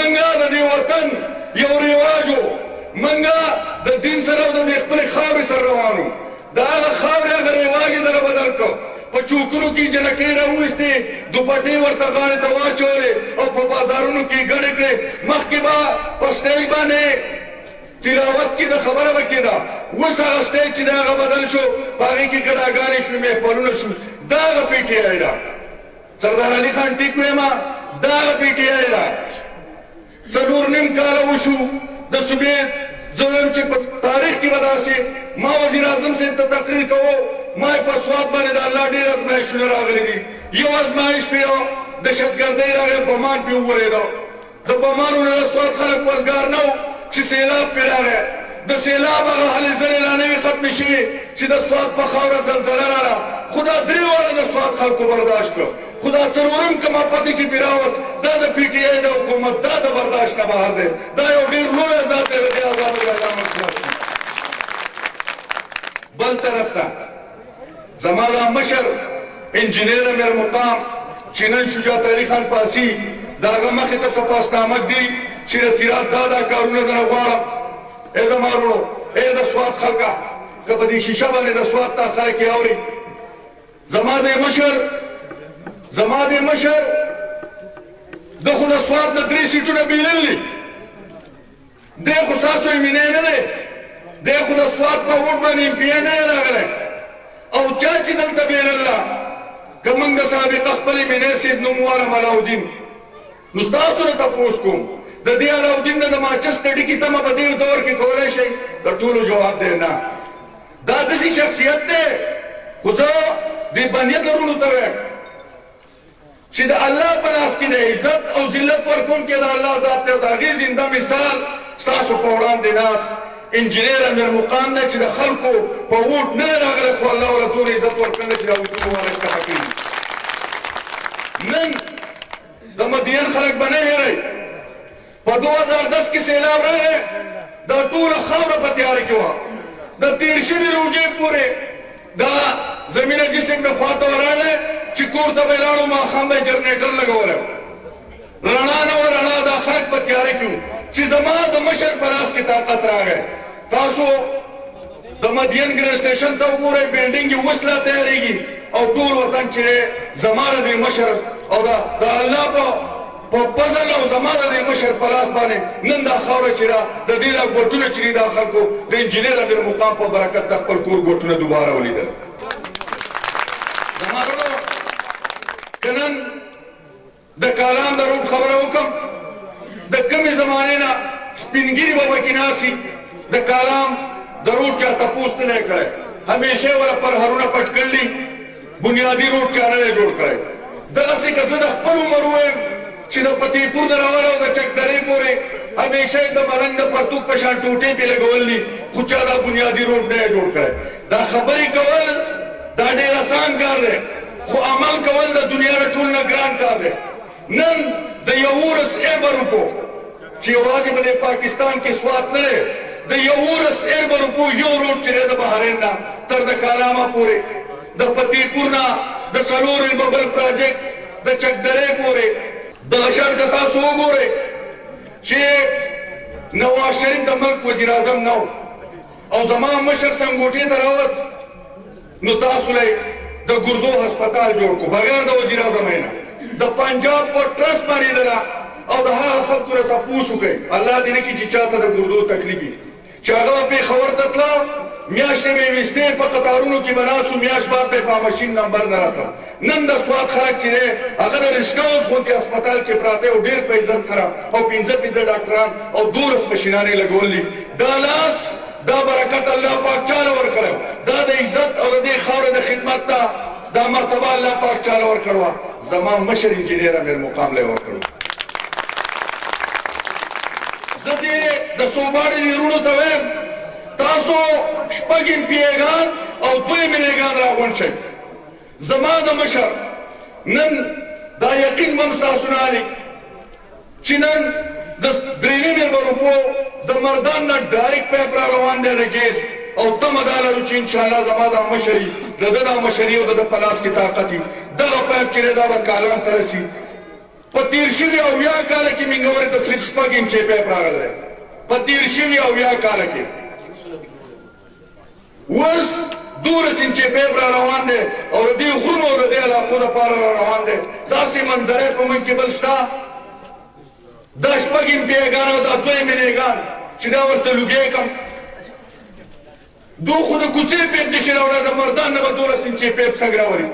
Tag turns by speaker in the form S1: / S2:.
S1: منګه د دې وطن یو رواجو منګه د دین سره او د خپلې خاورې سره روانو د هغه خاورې هغه رواج یې دله بدل کړ په چوکونو کې جنکۍ راوویستې دوپټې ورته غاړې ته واچولې او په بازارونو کې ګډې کړې مخکې به په سټیج باندې تلاوت کې د خبره به کېده اوس هغه سټیج چې د هغه بدل شو په هغې کې ګډاګانې شوې محفلونه شو دا هغه پی ټي آی ده سردار علي خان ټیک ویمه دا هغه پی ټي آی ده 4.5 کاله وشو د صوبې زه وایم چې په تاریخ کې به داسې ما وزیر اعظم صاحب ته تقریر کوو ما په سوات باندې د الله ډېر ازمایښتونه راغلي دي یو ازمایښت پې یو دهشتګردۍ راغی بمان پې وورېده د بمانو نه د سوات خلک وزګار نه و چې سیلاب پې راغی د سیلاب هغه هلې ځلې لا نه وي ختمې شوې چې د سوات په خاوره زلزله راغله خو دا درې واړه د سوات خلکو برداشت کړه خو دا څلورم کما پاتې چې پې راوست دا د پی ټي آی د حکومت دا د برداشت نه بهر دی دا یو ډېر لویه ذات دی د دې ازادو اعلان خلاص بل طرف ته زما دا مشر انجینیر امیر مقام چې نن شجاعت علي خان پاسي د هغه مخې ته سپاسنامک دي چې رتیرات دا کارونه درنه غواړم ای زما وروڼو ای د سوات خلکه که په دې شیشه باندې د سوات ته خلک یې اوري زما د مشر د خو د سوات نه 3 سیټونه بیللي دی خو ستاسو مینې نه دی دی خو د سوات په ووټ باندې ایم پی ای نه راغلی او چا چې دلته بیلله که موږ د سابقه خپلې مینې صاحب نوم ووالم علاودین نو ستاسو نه تپوس کوم د دې علاودین نه د ماچس د ډکي تمه په دې دور کې کولی شئ د ټولو جواب دی نه دا داسې شخصیت دی خو زه دې بنیت لرونو ته وایم چې د الله په لاس کې د عزت او ذلت ورکوونکی د الله ذات دی او د هغې زنده مثال ستاسو په وړاندې ناست انجینیر امیر مقام دی چې د خلکو په ووټ نه دی راغلی خو الله ورته دونه عزت ورکړی چې د وجود والا اشتها کېږي نن د مدین خلک به نه هېروئ په 2010 کې سیلاب راغی دا ټوله خاوره په تیاره کې وه د تېر شوي روژې پورې دا زمینه جسم مې خواته ورغلی چې کور ته به یې لاړو ماښام به یې جنریټر لګولی رڼا نه وه رڼا دا خلک په تیاره کې وو چې زما د مشر په لاس کې طاقت راغی تاسو د مدین ګریډ سټیشن ته وګورئ بلډینګ یې اوس لا تیارېږي او ټول وطن چې زما د دې مشر او د الله په فضل او زما د دې مشر په لاس باندې نن دا خاوره چې را د دې دا ګوټونه چې دي دا خلکو د انجینیر امیر مقام په برکت د خپل کور ګوټونه دوباره ولیدل زما وروڼو که نن د کالام د روډ خبره وکړم د کمې زمانې نه سپینګیري به پکې ناستي د کالام د روډ چا تپوس نه دی کړی همیشه یې وله پرهرونه پټ کړلي بنیادي روډ چا نه دی جوړ کړی دغسې که زه د خپل عمر ووایم چې د فتحپور نه راوړی او د چکدرې پورې همیشه یې د ملنګ د پرتوګ په شان ټوټې پې لګولي خو چا دا بنیادي روډ نه دی جوړ کړی دا خبرې کول دا ډېر اسان کار دی خو عمل کول د دنیا د ټول نه ګران کار دی نن د 11 اربه روپو چې یوازې په پاکستان کې سوات نه دی د 11 اربه روپو یو روډ چې دی د بحرین نه تر د کالامه پورې د فتحپور نه د څلور الببل پراجیکټ د چکدرې پورې دغه شان که تاسو وګورئ چې نواز شریف د ملک وزیر اعظم نه و او زما مشر سنګوټې ته راوست نو تاسو له د ګردو هسپتال جوړ کړو بغیر د وزیر اعظم نه د پنجاب په ټرست باندې ده او د هغه خلکو نه تپوس وکړئ الله دې نه کړي چې چاته د ګردو تکلیف وي چې هغه به پېښور ته تله میاشتې به یې ویستې په قطارونو کې به ناست و میاشت بعد به یې په ماشین نمبر نه راته نن د سوات خلک چې دی هغه د رشټ هاوس غوندې هسپتال کې پراته او ډېر په عزت سره او 15 ډاکټران او 12 مشینانې لګولي دا لاس دا برکت الله پاک چاله ورکړی دا د عزت او د دې خاورې د خدمت نه دا مرتبه الله پاک چاله ورکړې وه زما مشر انجینیر امیر مقام له ورکړو زه دې د صوباړي وروڼو ته وایم تاسو شپږ امپیګان او 2 ملیګان راغونډ شئ زما د مشر نن دا یقین به هم ستاسو نه علي چې نن د 3.5 روپو د مردان نه ډایرکټ پیپ را روان دی د ګیس او تمه دا لرو چې انشاءالله زما دا مشري د ده دا مشري او د ده په لاس کې طاقت وي دغه پیپ چې دی دا به کالام ته رسي په تېر شوي 80 کاله کې مینګورې ته صرف شپږ انچې پیپ راغلی دی په تېر شوي 80 کاله کې. اوس 12 انچې پیپ را روان دی او د دې غرونو او د دې علاقو دپاره را روان دی. داسې منظرې په موږ کې بل شته؟ دا شپږ امپیګان او دا 2 مینېګان چې دا ورته لوګې کړم دو خو د کوڅې پیپ نشي راوړی د مردان نه به 12 انچې پیپ څنګه راوړي؟